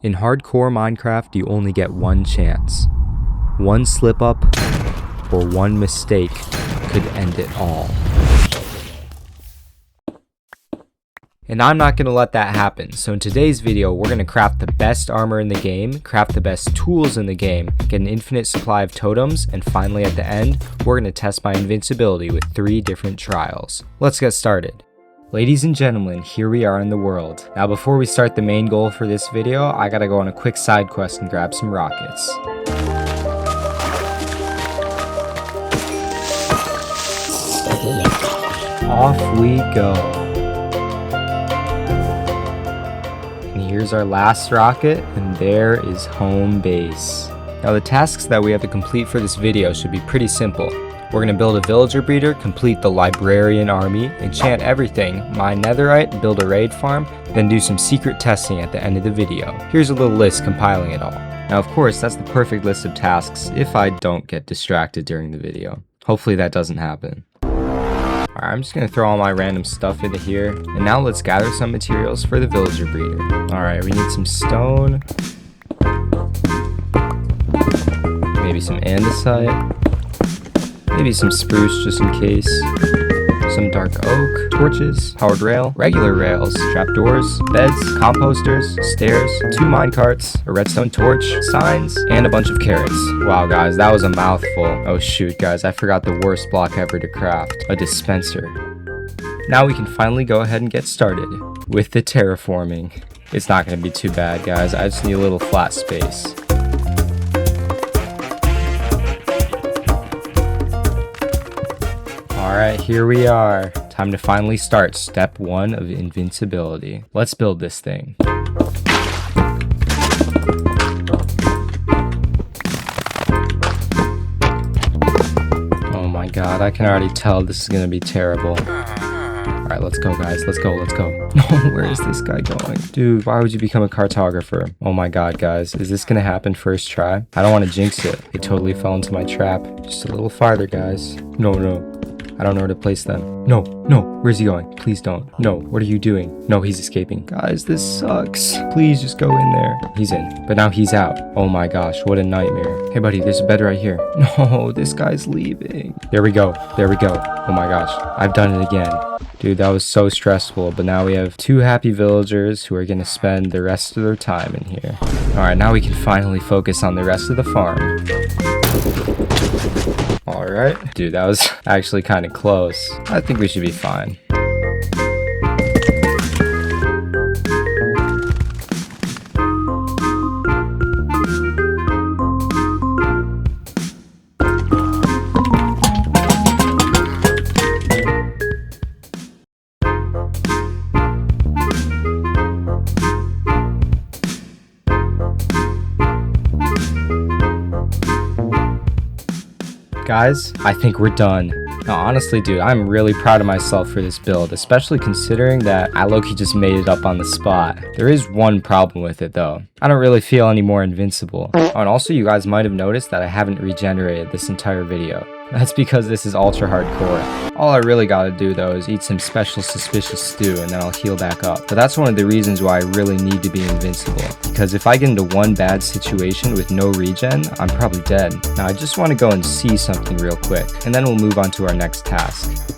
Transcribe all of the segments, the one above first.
In hardcore Minecraft, you only get one chance. One slip up or one mistake could end it all. And I'm not going to let that happen. So in today's video, we're going to craft the best armor in the game, craft the best tools in the game, get an infinite supply of totems, and finally at the end, we're going to test my invincibility with 3 different trials. Let's get started. Ladies and gentlemen, here we are in the world. Now before we start the main goal for this video, I gotta go on a quick side quest and grab some rockets. Off we go. And here's our last rocket, and there is home base. Now the tasks that we have to complete for this video should be pretty simple. We're going to build a villager breeder, complete the librarian army, enchant everything, mine netherite, build a raid farm, then do some secret testing at the end of the video. Here's a little list compiling it all. Now of course that's the perfect list of tasks if I don't get distracted during the video. Hopefully that doesn't happen. Alright, I'm just going to throw all my random stuff into here, and now let's gather some materials for the villager breeder. Alright, we need some stone, maybe some andesite, maybe some spruce just in case, some dark oak, torches, powered rail, regular rails, trapdoors, beds, composters, stairs, 2 minecarts, a redstone torch, signs, and a bunch of carrots. Wow guys, that was a mouthful. Oh shoot guys, I forgot the worst block ever to craft, a dispenser. Now we can finally go ahead and get started with the terraforming. It's not going to be too bad guys, I just need a little flat space. Alright, here we are. Time to finally start step 1 of invincibility. Let's build this thing. Oh my god, I can already tell this is gonna be terrible. Alright, let's go guys, let's go. No, where is this guy going? Dude, why would you become a cartographer? Oh my god guys, is this gonna happen first try? I don't want to jinx it. They totally fell into my trap. Just a little farther guys. No. I don't know where to place them. No, where's he going? Please don't. No, what are you doing? No, he's escaping. Guys, this sucks. Please just go in there. He's in, but now he's out. Oh my gosh, what a nightmare. Hey buddy, there's a bed right here. No, this guy's leaving. There we go. Oh my gosh, I've done it again. Dude, that was so stressful, but now we have 2 happy villagers who are gonna spend the rest of their time in here. Alright, now we can finally focus on the rest of the farm. Alright. Dude, that was actually kind of close. I think we should be fine. Guys, I think we're done. Now honestly dude, I'm really proud of myself for this build, especially considering that I lowkey just made it up on the spot. There is one problem with it though. I don't really feel any more invincible. Oh, and also you guys might have noticed that I haven't regenerated this entire video. That's because this is ultra hardcore. All I really gotta do though is eat some special suspicious stew and then I'll heal back up. But that's one of the reasons why I really need to be invincible. Because if I get into one bad situation with no regen, I'm probably dead. Now I just want to go and see something real quick, and then we'll move on to our next task.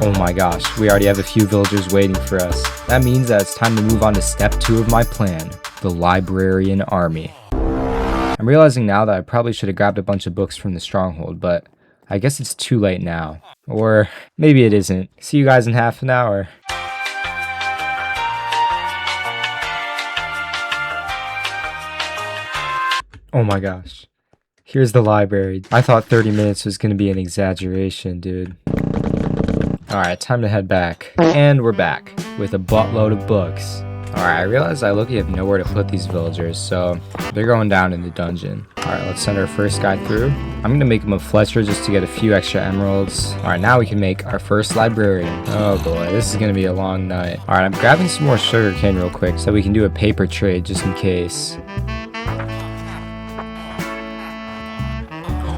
Oh my gosh, we already have a few villagers waiting for us. That means that it's time to move on to step 2 of my plan, the librarian army. I'm realizing now that I probably should have grabbed a bunch of books from the stronghold, but I guess it's too late now. Or maybe it isn't. See you guys in half an hour. Oh my gosh. Here's the library. I thought 30 minutes was gonna be an exaggeration, dude. Alright, time to head back. And we're back with a buttload of books. Alright, I realize I lowkey have nowhere to put these villagers, so they're going down in the dungeon. Alright, let's send our first guy through. I'm gonna make him a Fletcher just to get a few extra emeralds. Alright, now we can make our first librarian. Oh boy, this is gonna be a long night. Alright, I'm grabbing some more sugarcane real quick so we can do a paper trade just in case.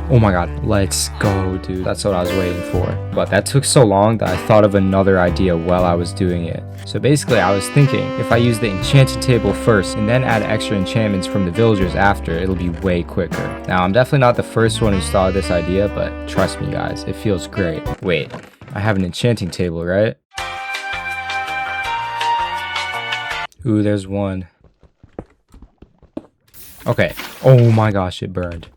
Oh my god, let's go, dude. That's what I was waiting for. But that took so long that I thought of another idea while I was doing it. So basically, I was thinking, if I use the enchanting table first and then add extra enchantments from the villagers after, it'll be way quicker. Now, I'm definitely not the first one who thought of this idea, but trust me, guys, it feels great. Wait, I have an enchanting table, right? Ooh, there's one. Okay. Oh my gosh, it burned.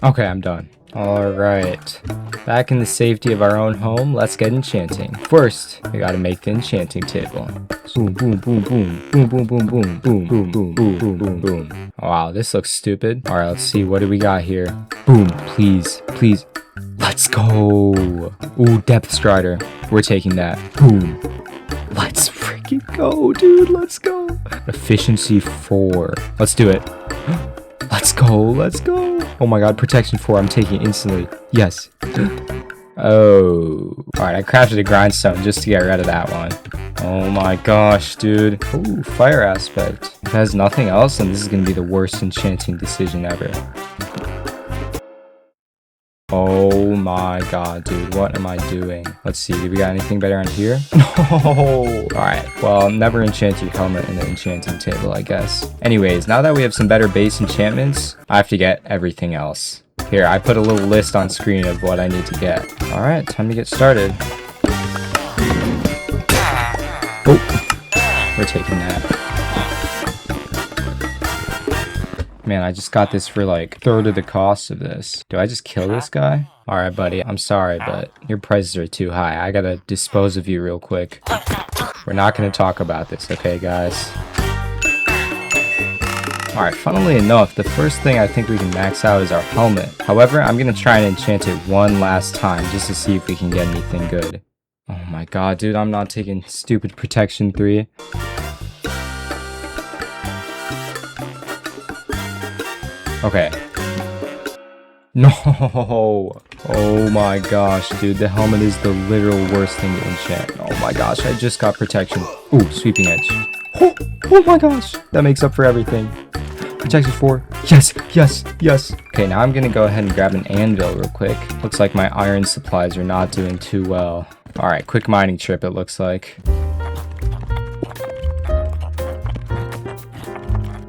Okay, I'm done. Alright. Back in the safety of our own home, let's get enchanting. First, we gotta make the enchanting table. Boom, boom, boom, boom. Boom, boom, boom, boom. Boom, boom, boom, boom, boom, boom, boom. Wow, this looks stupid. Alright, let's see. What do we got here? Boom, please, please. Let's go. Ooh, depth strider. We're taking that. Boom. Let's freaking go, dude. Let's go. Efficiency 4. Let's do it. Let's go. Let's go. Oh my god, protection 4. I'm taking it instantly. Yes. Oh. Alright, I crafted a grindstone just to get rid of that one. Oh my gosh, dude. Ooh, fire aspect. If it has nothing else, then this is going to be the worst enchanting decision ever. Oh my god, dude, what am I doing? Let's see, do we got anything better on here? No! Alright, well, never enchant your helmet in the enchanting table, I guess. Anyways, now that we have some better base enchantments, I have to get everything else. Here, I put a little list on screen of what I need to get. Alright, time to get started. Oh, we're taking that. Man, I just got this for like third of the cost of this. Do I just kill this guy? Alright, buddy, I'm sorry, but your prices are too high. I gotta dispose of you real quick. We're not gonna talk about this, okay, guys? Alright, funnily enough, the first thing I think we can max out is our helmet. However, I'm gonna try and enchant it one last time just to see if we can get anything good. Oh my god, dude, I'm not taking stupid protection 3. Okay. No! Oh my gosh, dude. The helmet is the literal worst thing to enchant. Oh my gosh, I just got protection. Ooh, sweeping edge. Oh my gosh. That makes up for everything. Protection 4. Yes, yes, yes. Okay, now I'm gonna go ahead and grab an anvil real quick. Looks like my iron supplies are not doing too well. Alright, quick mining trip it looks like.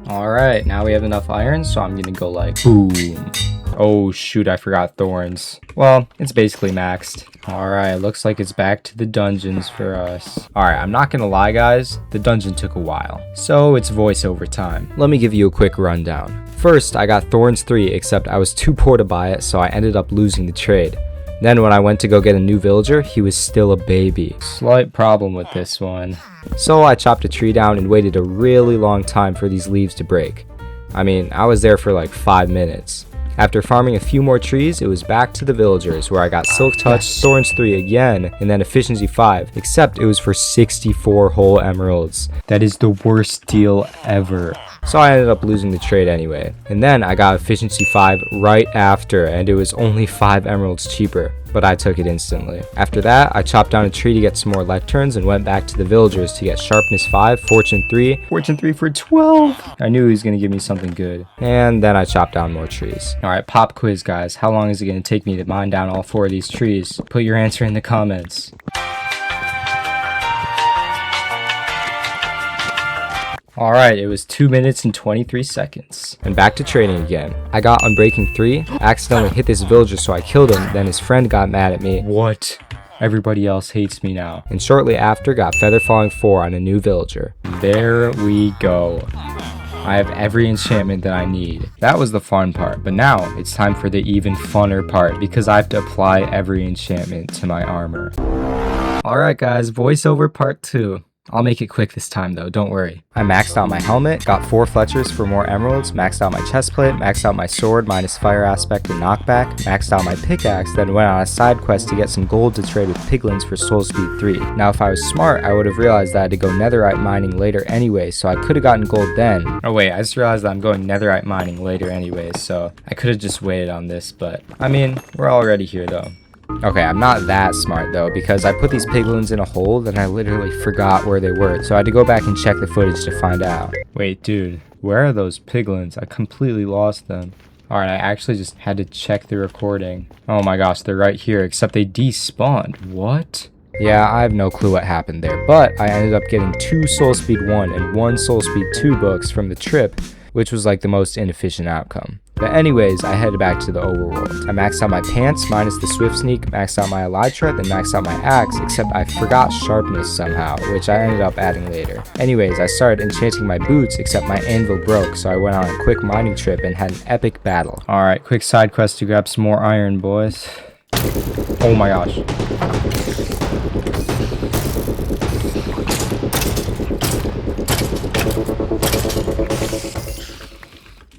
Alright, now we have enough iron, so I'm gonna go like boom. Oh shoot, I forgot thorns. Well, it's basically maxed. Alright, looks like it's back to the dungeons for us. Alright, I'm not gonna lie guys, the dungeon took a while. So it's voiceover time. Let me give you a quick rundown. First, I got thorns 3, except I was too poor to buy it, so I ended up losing the trade. Then when I went to go get a new villager, he was still a baby. Slight problem with this one. So I chopped a tree down and waited a really long time for these leaves to break. I mean, I was there for like 5 minutes. After farming a few more trees, it was back to the villagers where I got Silk Touch, Thorns 3 again, and then Efficiency 5, except it was for 64 whole emeralds. That is the worst deal ever. So I ended up losing the trade anyway. And then I got Efficiency 5 right after, and it was only 5 emeralds cheaper, but I took it instantly. After that, I chopped down a tree to get some more lecterns and went back to the villagers to get Sharpness 5, Fortune 3, Fortune 3 for 12! I knew he was going to give me something good. And then I chopped down more trees. Alright, pop quiz guys, how long is it going to take me to mine down all 4 of these trees? Put your answer in the comments. Alright, it was 2 minutes and 23 seconds. And back to trading again. I got Unbreaking 3, accidentally hit this villager so I killed him, then his friend got mad at me. What? Everybody else hates me now. And shortly after got Feather Falling 4 on a new villager. There we go. I have every enchantment that I need. That was the fun part, but now it's time for the even funner part because I have to apply every enchantment to my armor. Alright guys, voiceover part 2. I'll make it quick this time though, don't worry. I maxed out my helmet, got 4 Fletchers for more emeralds, maxed out my chestplate, maxed out my sword minus fire aspect and knockback, maxed out my pickaxe, then went on a side quest to get some gold to trade with piglins for soul speed 3. Now if I was smart, I would have realized that I had to go netherite mining later anyway, so I could have gotten gold then. Oh wait, I just realized that I'm going netherite mining later anyway, so I could have just waited on this, but I mean, we're already here though. Okay, I'm not that smart though, because I put these piglins in a hole, then I literally forgot where they were, so I had to go back and check the footage to find out. Wait, dude, where are those piglins? I completely lost them. Alright, I actually just had to check the recording. Oh my gosh, they're right here, except they despawned. What? Yeah, I have no clue what happened there, but I ended up getting 2 Soul Speed 1 and 1 Soul Speed 2 books from the trip, which was like the most inefficient outcome. But anyways, I headed back to the overworld. I maxed out my pants, minus the swift sneak, maxed out my elytra, then maxed out my axe, except I forgot sharpness somehow, which I ended up adding later. Anyways, I started enchanting my boots, except my anvil broke, so I went on a quick mining trip and had an epic battle. Alright, quick side quest to grab some more iron, boys. Oh my gosh.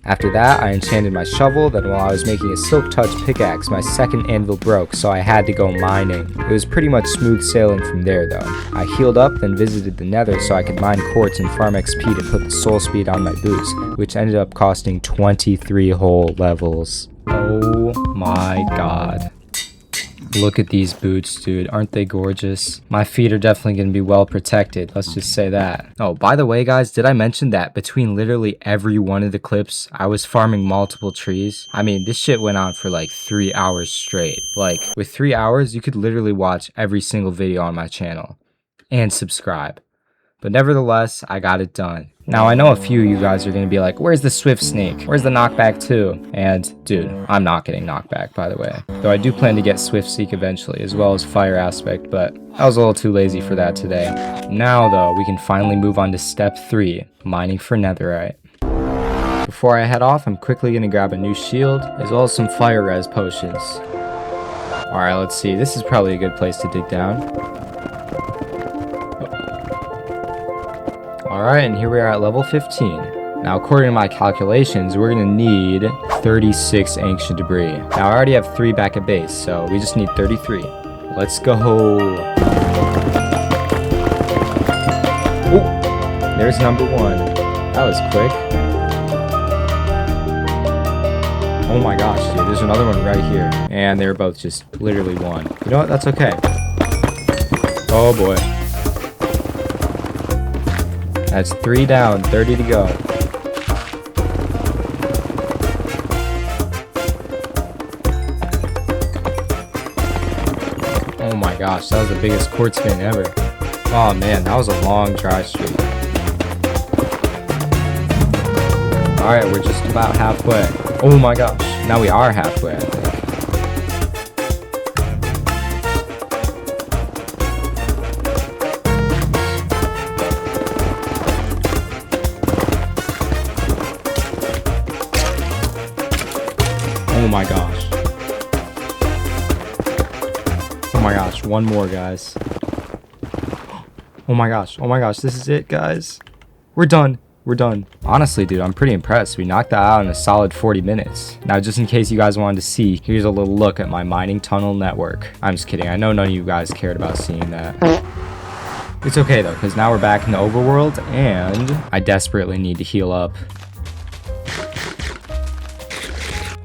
After that, I enchanted my shovel, then while I was making a silk touch pickaxe, my second anvil broke, so I had to go mining. It was pretty much smooth sailing from there though. I healed up, then visited the nether so I could mine quartz and farm XP to put the soul speed on my boots, which ended up costing 23 whole levels. Oh my god. Look at these boots, dude. Aren't they gorgeous? My feet are definitely going to be well protected. Let's just say that. Oh, by the way, guys, did I mention that between literally every one of the clips, I was farming multiple trees? I mean, this shit went on for like 3 hours straight. Like, with 3 hours, you could literally watch every single video on my channel. And subscribe. But nevertheless, I got it done. Now, I know a few of you guys are going to be like, where's the swift sneak? Where's the knockback 2? And, dude, I'm not getting knockback, by the way. Though I do plan to get swift sneak eventually, as well as fire aspect, but I was a little too lazy for that today. Now, though, we can finally move on to step 3, mining for netherite. Before I head off, I'm quickly going to grab a new shield, as well as some fire res potions. Alright, let's see. This is probably a good place to dig down. Alright, and here we are at level 15. Now, according to my calculations, we're going to need 36 ancient debris. Now, I already have 3 back at base, so we just need 33. Let's go. Oh, there's number 1. That was quick. Oh my gosh, dude, there's another one right here. And they were both just literally 1. You know what? That's okay. Oh boy. That's 3 down, 30 to go. Oh my gosh, that was the biggest quartz vein ever. Oh man, that was a long dry streak. Alright, we're just about halfway. Oh my gosh, now we are halfway, I think. Oh my gosh. Oh my gosh, one more, guys. Oh my gosh, this is it, guys. We're done. We're done. Honestly, dude, I'm pretty impressed. We knocked that out in a solid 40 minutes. Now, just in case you guys wanted to see, here's a little look at my mining tunnel network. I'm just kidding. I know none of you guys cared about seeing that. It's okay, though, because now we're back in the overworld, and I desperately need to heal up.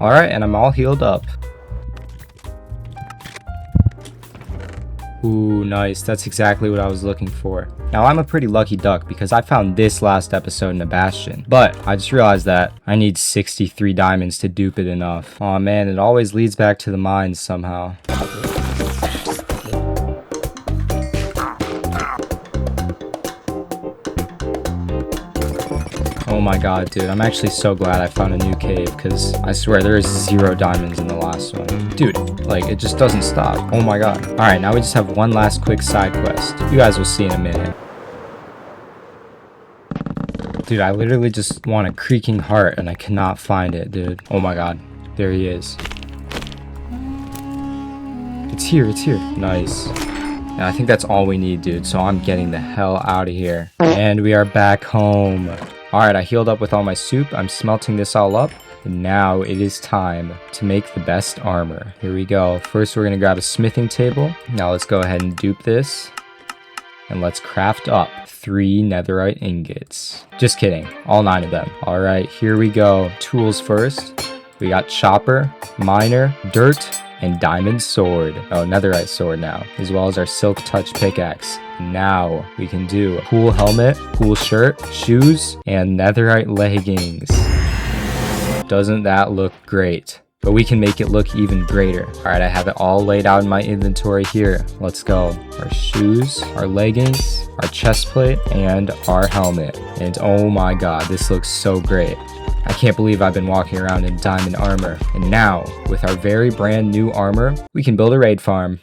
Alright, and I'm all healed up. Ooh, nice. That's exactly what I was looking for. Now, I'm a pretty lucky duck because I found this last episode in a bastion. But I just realized that I need 63 diamonds to dupe it enough. Aw man, it always leads back to the mines somehow. Oh my god, dude, I'm actually so glad I found a new cave, because I swear there is 0 diamonds in the last one. Dude, like, it just doesn't stop. Oh my god. Alright, now we just have one last quick side quest. You guys will see in a minute. Dude, I literally just want a creaking heart, and I cannot find it, dude. Oh my god. There he is. It's here, it's here. Nice. And I think that's all we need, dude, so I'm getting the hell out of here. And we are back home. Alright, I healed up with all my soup. I'm smelting this all up. And now it is time to make the best armor. Here we go. First, we're going to grab a smithing table. Now let's go ahead and dupe this. And let's craft up 3 netherite ingots. Just kidding. All 9 of them. Alright, here we go. Tools first. We got chopper, miner, dirt, and diamond sword. Oh, netherite sword now. As well as our silk touch pickaxe. Now we can do a cool helmet, cool shirt, shoes, and netherite leggings. doesn't that look great? But we can make it look even greater. All right, I have it all laid out in my inventory here. Let's go. Our shoes, our leggings, our chest plate, and our helmet. And oh my god, this looks so great. I can't believe I've been walking around in diamond armor. And now, with our very brand new armor, we can build a raid farm.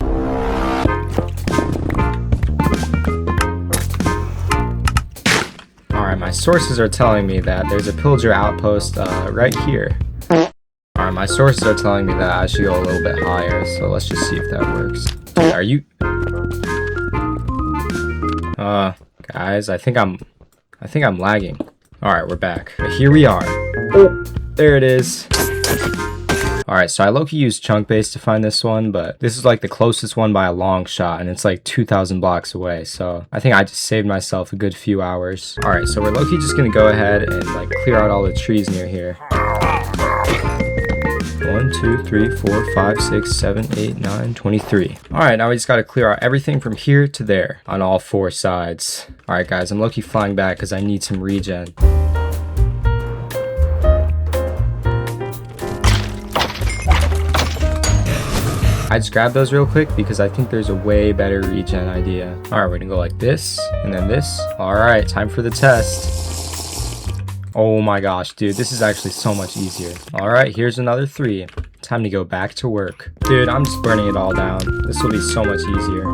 Alright, my sources are telling me that there's a pillager outpost right here. Alright, my sources are telling me that I should go a little bit higher, so let's just see if that works. Are you... guys, I think I'm lagging. Alright, we're back. But here we are. Oh, there it is. Alright, so I low-key used chunk base to find this one, but this is like the closest one by a long shot, and it's like 2,000 blocks away, so I think I just saved myself a good few hours. Alright, so we're low-key just gonna go ahead and like clear out all the trees near here. 1, 2, 3, 4, 5, 6, 7, 8, 9, 23. Alright, now we just gotta clear out everything from here to there on all 4 sides. Alright guys, I'm low-key flying back because I need some regen. I just grabbed those real quick because I think there's a way better regen idea. Alright, we're gonna go like this, and then this. Alright, time for the test. Oh my gosh, dude, this is actually so much easier. Alright, here's another 3. Time to go back to work. Dude, I'm just burning it all down. This will be so much easier.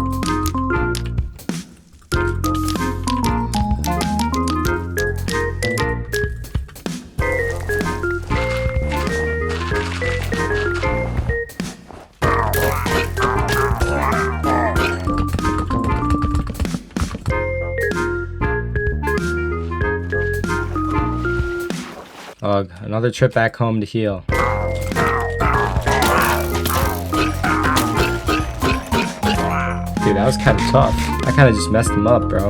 Ugh, another trip back home to heal. Dude, that was kind of tough. I kind of just messed him up, bro.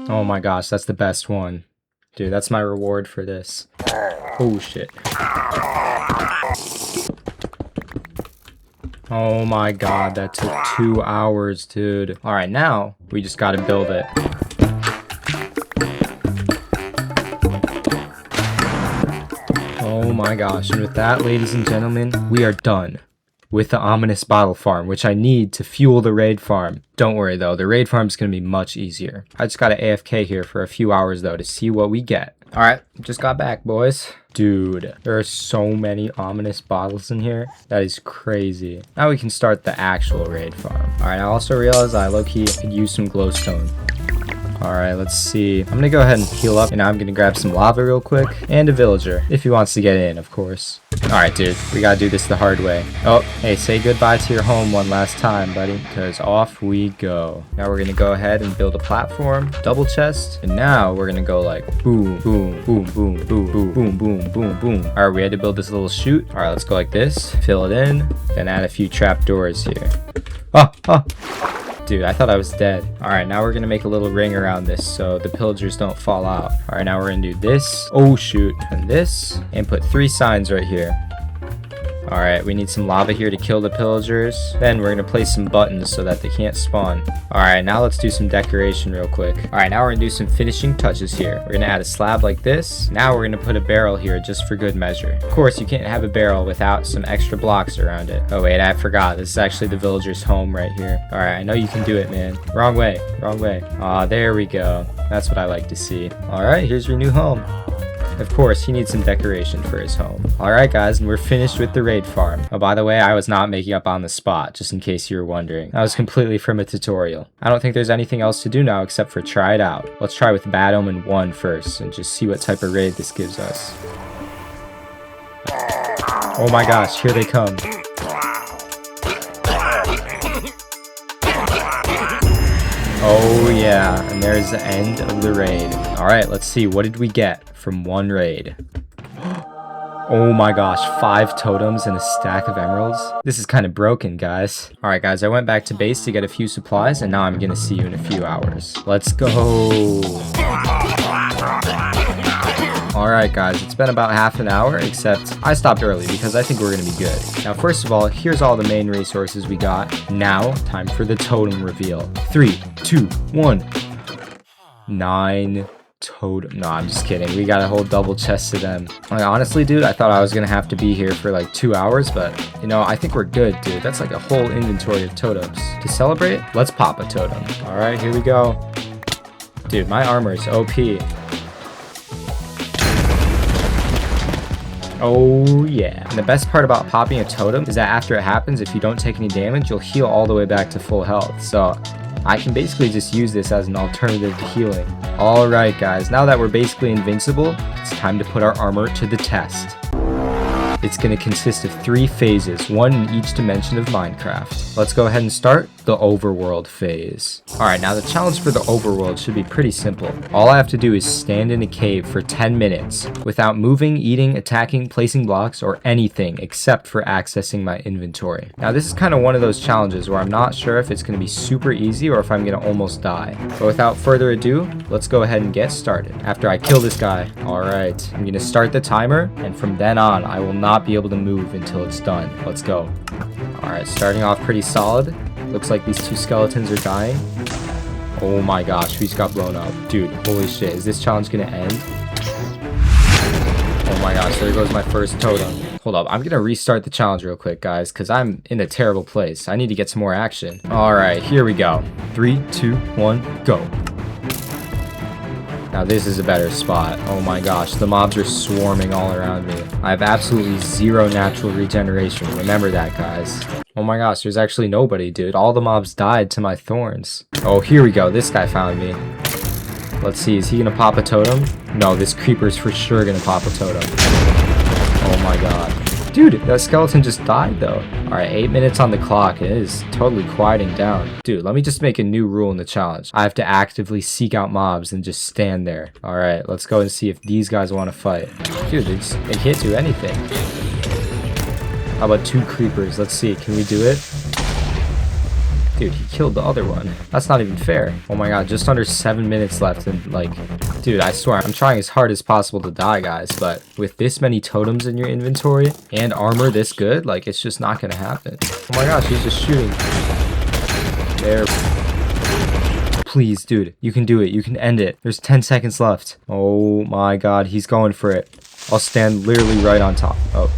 Oh my gosh, that's the best one. Dude, that's my reward for this. Oh shit. Oh my god, that took 2 hours, dude. Alright, now we just gotta build it. Oh my gosh, and with that, ladies and gentlemen, we are done with the ominous bottle farm, which I need to fuel the raid farm. Don't worry though, the raid farm is going to be much easier. I just got to AFK here for a few hours though to see what we get. Alright, just got back, boys. Dude, there are so many ominous bottles in here. That is crazy. Now we can start the actual raid farm. Alright, I also realized I low-key could use some glowstone. Alright, let's see. I'm gonna go ahead and heal up, and I'm gonna grab some lava real quick, and a villager, if he wants to get in, of course. Alright, dude, we gotta do this the hard way. Oh, hey, say goodbye to your home one last time, buddy, because off we go. Now we're gonna go ahead and build a platform, double chest, and now we're gonna go like boom, boom, boom, boom, boom, boom, boom, boom, boom, boom. Alright, we had to build this little chute. Alright, let's go like this, fill it in, then add a few trapdoors here. Oh! Dude, I thought I was dead. Alright, now we're gonna make a little ring around this so the pillagers don't fall out. Alright, now we're gonna do this. Oh shoot. And this. And put 3 signs right here. Alright, we need some lava here to kill the pillagers. Then we're gonna place some buttons so that they can't spawn. Alright, now let's do some decoration real quick. Alright, now we're gonna do some finishing touches here. We're gonna add a slab like this. Now we're gonna put a barrel here just for good measure. Of course, you can't have a barrel without some extra blocks around it. Oh wait, I forgot. This is actually the villager's home right here. Alright, I know you can do it, man. Wrong way. Wrong way. Aw, there we go. That's what I like to see. Alright, here's your new home. Of course, he needs some decoration for his home. Alright guys, and we're finished with the raid farm. Oh, by the way, I was not making up on the spot, just in case you were wondering. That was completely from a tutorial. I don't think there's anything else to do now except for try it out. Let's try with Bad Omen 1 first, and just see what type of raid this gives us. Oh my gosh, here they come. Oh yeah, and there's the end of the raid. Alright, let's see, what did we get from one raid? Oh my gosh, 5 totems and a stack of emeralds? This is kind of broken, guys. Alright guys, I went back to base to get a few supplies, and now I'm gonna see you in a few hours. Let's go! Alright guys, it's been about half an hour, except I stopped early because I think we're going to be good. Now first of all, here's all the main resources we got. Now, time for the totem reveal. 3, 2, 1. 9 totem. No, I'm just kidding. We got a whole double chest to them. Like, honestly, dude, I thought I was going to have to be here for like 2 hours, but you know, I think we're good, dude. That's like a whole inventory of totems. To celebrate, let's pop a totem. Alright, here we go. Dude, my armor is OP. Oh yeah. And the best part about popping a totem is that after it happens, if you don't take any damage, you'll heal all the way back to full health. So I can basically just use this as an alternative to healing. Alright guys, now that we're basically invincible, it's time to put our armor to the test. It's going to consist of 3 phases, one in each dimension of Minecraft. Let's go ahead and start the overworld phase. Alright, now the challenge for the overworld should be pretty simple. All I have to do is stand in a cave for 10 minutes without moving, eating, attacking, placing blocks, or anything except for accessing my inventory. Now this is kind of one of those challenges where I'm not sure if it's going to be super easy or if I'm going to almost die. But without further ado, let's go ahead and get started. After I kill this guy, alright, I'm going to start the timer, and from then on, I will not be able to move until it's done. Let's go. Alright, starting off pretty solid. Looks like these 2 skeletons are dying. Oh my gosh, we just got blown up. Dude, holy shit, is this challenge gonna end? Oh my gosh, there goes my first totem. Hold up, I'm gonna restart the challenge real quick, guys, because I'm in a terrible place. I need to get some more action. Alright, here we go. 3, 2, 1, go. Now this is a better spot. Oh my gosh, the mobs are swarming all around me. I have absolutely 0 natural regeneration. Remember that, guys. Oh my gosh, there's actually nobody, dude. All the mobs died to my thorns. Oh, here we go. This guy found me. Let's see, is he gonna pop a totem? No, this creeper's for sure gonna pop a totem. Oh my god. Dude, that skeleton just died though. Alright, 8 minutes on the clock. It is totally quieting down. Dude, let me just make a new rule in the challenge. I have to actively seek out mobs and just stand there. Alright, let's go and see if these guys want to fight. Dude, they can't do anything. How about 2 creepers? Let's see, can we do it? Dude, he killed the other one. That's not even fair. Oh my god, just under 7 minutes left and like, dude, I swear, I'm trying as hard as possible to die, guys, but with this many totems in your inventory and armor this good, like, it's just not gonna happen. Oh my gosh, he's just shooting. There. Please, dude, you can do it. You can end it. There's 10 seconds left. Oh my god, he's going for it. I'll stand literally right on top. Oh.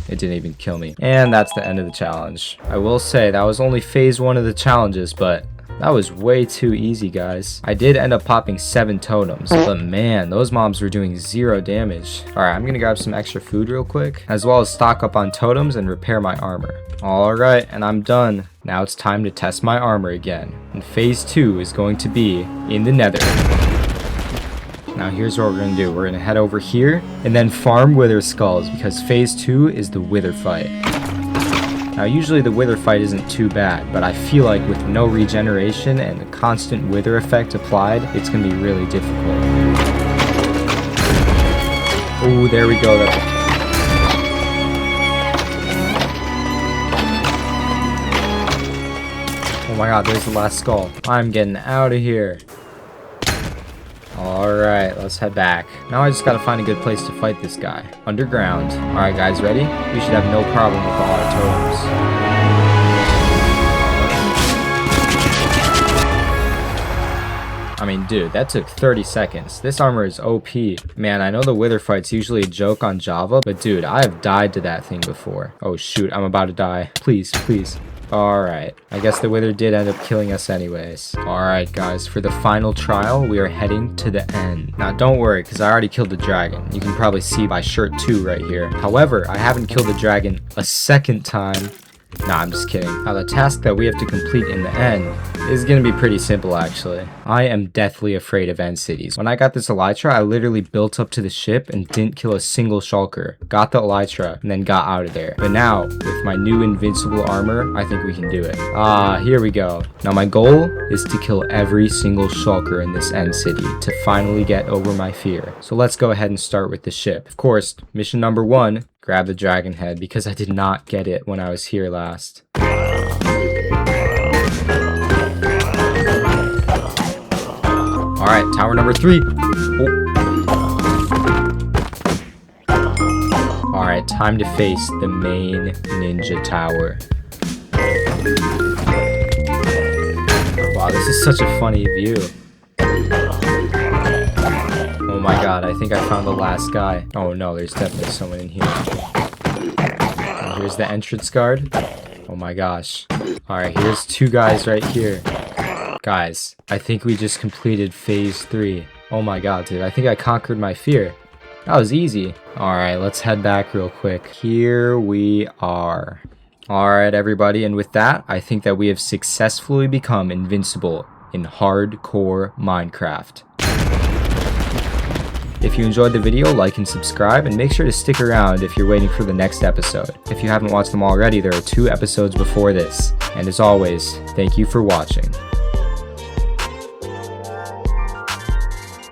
It didn't even kill me. And that's the end of the challenge. I will say that was only phase 1 of the challenges, but that was way too easy, guys. I did end up popping 7 totems, but man, those mobs were doing 0 damage. Alright, I'm gonna grab some extra food real quick, as well as stock up on totems and repair my armor. Alright, and I'm done. Now it's time to test my armor again. And phase 2 is going to be in the nether. Now here's what we're going to do. We're going to head over here and then farm wither skulls because phase 2 is the wither fight. Now usually the wither fight isn't too bad, but I feel like with no regeneration and the constant wither effect applied, it's going to be really difficult. Oh, there we go. Oh my god, there's the last skull. I'm getting out of here. Alright, let's head back. Now I just gotta find a good place to fight this guy. Underground. Alright guys, ready? We should have no problem with all our totems. I mean, dude, that took 30 seconds. This armor is OP. Man, I know the wither fight's usually a joke on Java, but dude, I have died to that thing before. Oh shoot, I'm about to die. Please, please. Alright, I guess the wither did end up killing us anyways. Alright guys, for the final trial, we are heading to the end. Now don't worry, because I already killed the dragon. You can probably see by shirt 2 right here. However, I haven't killed the dragon a second time. Nah, I'm just kidding. Now the task that we have to complete in the end is gonna be pretty simple actually. I am deathly afraid of end cities. When I got this elytra, I literally built up to the ship and didn't kill a single shulker. Got the elytra and then got out of there. But now, with my new invincible armor, I think we can do it. Ah, here we go. Now my goal is to kill every single shulker in this end city to finally get over my fear. So let's go ahead and start with the ship. Of course, mission number 1, grab the dragon head because I did not get it when I was here last. Alright, tower number 3. Oh. Alright, time to face the main ninja tower. Wow, this is such a funny view. Oh my god, I think I found the last guy. Oh no, there's definitely someone in here. And here's the entrance guard. Oh my gosh. Alright, here's 2 guys right here. Guys, I think we just completed phase 3. Oh my god, dude, I think I conquered my fear. That was easy. Alright, let's head back real quick. Here we are. Alright, everybody, and with that, I think that we have successfully become invincible in hardcore Minecraft. If you enjoyed the video, like and subscribe, and make sure to stick around if you're waiting for the next episode. If you haven't watched them already, there are 2 episodes before this. And as always, thank you for watching.